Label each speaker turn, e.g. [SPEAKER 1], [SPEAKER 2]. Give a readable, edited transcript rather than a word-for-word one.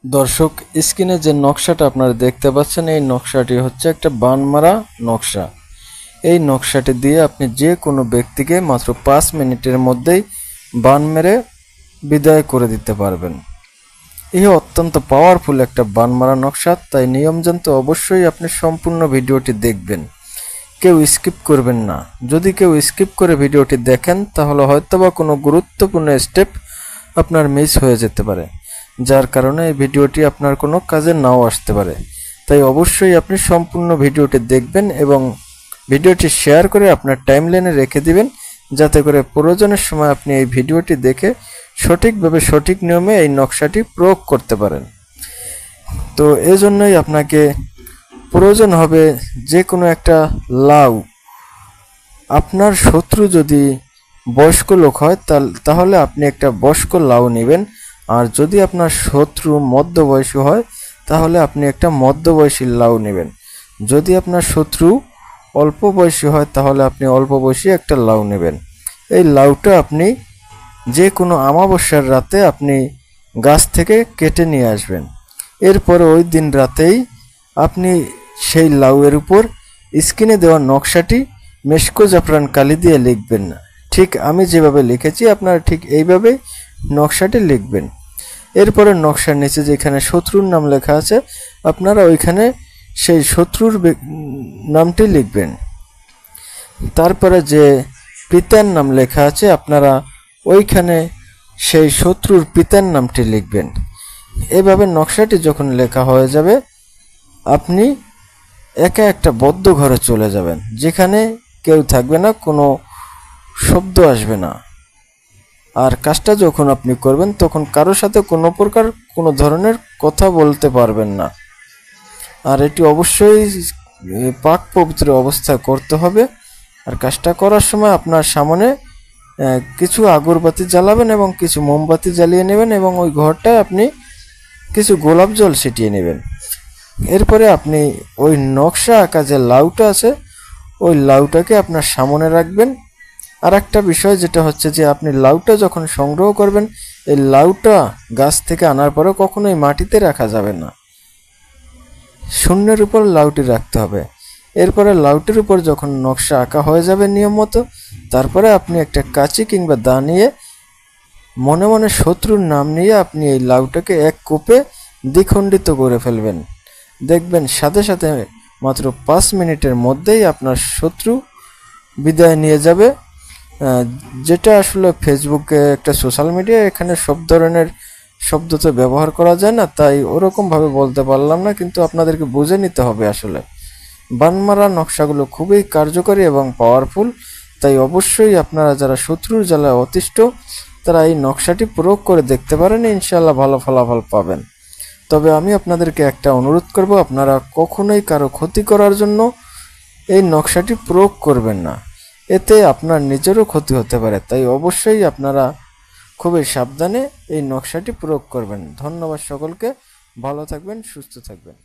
[SPEAKER 1] দর্শক, স্ক্রিনে যে নকশাটা আপনারা দেখতে পাচ্ছেন, এই নকশাটি হচ্ছে একটা বান মারা নকশা। এই নকশাটি দিয়ে আপনি যে কোনো ব্যক্তিকে মাত্র 5 মিনিটের মধ্যেই বান মেরে বিদায় করে দিতে পারবেন। এই অত্যন্ত পাওয়ারফুল একটা বান মারা নকশা, তাই নিয়ম জানতে অবশ্যই আপনি সম্পূর্ণ ভিডিওটি দেখবেন, কেউ স্কিপ করবেন না। যদি কেউ স্কিপ করে ভিডিওটি দেখেন তাহলে হয়তোবা কোনো গুরুত্বপূর্ণ স্টেপ আপনার মিস হয়ে যেতে পারে, যার কারণে এই ভিডিওটি আপনার কোনো কাজে নাও আসতে পারে। তাই অবশ্যই আপনি সম্পূর্ণ ভিডিওটি দেখবেন এবং ভিডিওটি শেয়ার করে আপনার টাইমলাইনে রেখে দিবেন, যাতে করে প্রয়োজনের সময় আপনি এই ভিডিওটি দেখে সঠিকভাবে সঠিক নিয়মে এই নকশাটি প্রয়োগ করতে পারেন। তো এজন্যই আপনাকে প্রয়োজন হবে যে কোনো একটা লাউ। আপনার শত্রু যদি বয়স্ক লোক হয় তাহলে আপনি একটা বয়স্ক লাউ নেবেন, আর যদি আপনার শত্রু মধ্যবয়সী হয় তাহলে আপনি একটা মধ্যবয়সী লাউ নেবেন। যদি আপনার শত্রু অল্প বয়সী হয় তাহলে আপনি অল্প বয়সী একটা লাউ নেবেন। এই লাউটা আপনি যে কোনো অমাবস্যার রাতে আপনি গাছ থেকে কেটে নিয়ে আসবেন। এরপরে ওই দিন রাতেই আপনি সেই লাউয়ের উপর স্ক্রিনে দেওয়া নকশাটি মেশকো জাফরান কালি দিয়ে লিখবেন না। ঠিক আমি যেভাবে লিখেছি আপনারা ঠিক এইভাবে নকশাটি লিখবেন। এরপরে নকশার নিচে যেখানে শত্রুর নাম লেখা আছে আপনারা ওইখানে সেই শত্রুর নামটি লিখবেন। তারপরে যে পিতার নাম লেখা আছে আপনারা ওইখানে সেই শত্রুর পিতার নামটি লিখবেন। এভাবে নকশাটি যখন লেখা হয়ে যাবে আপনি একা একটা বদ্ধ ঘরে চলে যাবেন, যেখানে কেউ থাকবে না, কোনো শব্দ আসবে না। আর কাজটা যখন আপনি করবেন তখন কারোর সাথে কোনো ধরনের কথা বলতে পারবেন না। আর এটি অবশ্যই পাক পবিত্র অবস্থায় করতে হবে। আর কাজটা করার সময় আপনার সামনে কিছু আগরবাতি জ্বালাবেন এবং কিছু মোমবাতি জ্বালিয়ে নেবেন এবং ওই ঘরটায় আপনি কিছু গোলাপ জল ছিটিয়ে নেবেন। এরপরে আপনি ওই নকশা আঁকা যে লাউটা আছে ওই লাউটাকে আপনার সামনে রাখবেন। আর একটা বিষয় যেটা হচ্ছে যে আপনি লাউটা যখন সংগ্রহ করবেন, এই লাউটা গাছ থেকে আনার পরে কখনোই মাটিতে রাখা যাবে না, শূন্যের উপর লাউটি রাখতে হবে। এরপরে লাউটির উপর যখন নকশা আঁকা হয়ে যাবে নিয়ম মতো, তারপরে আপনি একটা কাঁচি কিংবা দা নিয়ে মনে মনে শত্রুর নাম নিয়ে আপনি এই লাউটাকে এক কোপে দ্বিখণ্ডিত করে ফেলবেন। দেখবেন সাথে সাথে মাত্র 5 মিনিটের মধ্যেই আপনার শত্রু বিদায় নিয়ে যাবে। যেটা আসলে ফেসবুকে একটা সোশ্যাল মিডিয়া, এখানে সব ধরনের শব্দ তো ব্যবহার করা যায় না, তাই ওরকমভাবে বলতে পারলাম না, কিন্তু আপনাদেরকে বুঝে নিতে হবে। আসলে বানমারা নকশাগুলো খুবই কার্যকরী এবং পাওয়ারফুল, তাই অবশ্যই আপনারা যারা শত্রুর জ্বালায় অতিষ্ঠ তারা এই নকশাটি প্রয়োগ করে দেখতে পারেন, ইনশাআল্লাহ ভালো ফলাফল পাবেন। তবে আমি আপনাদেরকে একটা অনুরোধ করব, আপনারা কখনোই কারো ক্ষতি করার জন্য এই নকশাটি প্রয়োগ করবেন না, এতে আপনার নিজেরও ক্ষতি হতে পারে। তাই অবশ্যই আপনারা খুবই সাবধানে এই নকশাটি প্রয়োগ করবেন। ধন্যবাদ সকলকে, ভালো থাকবেন, সুস্থ থাকবেন।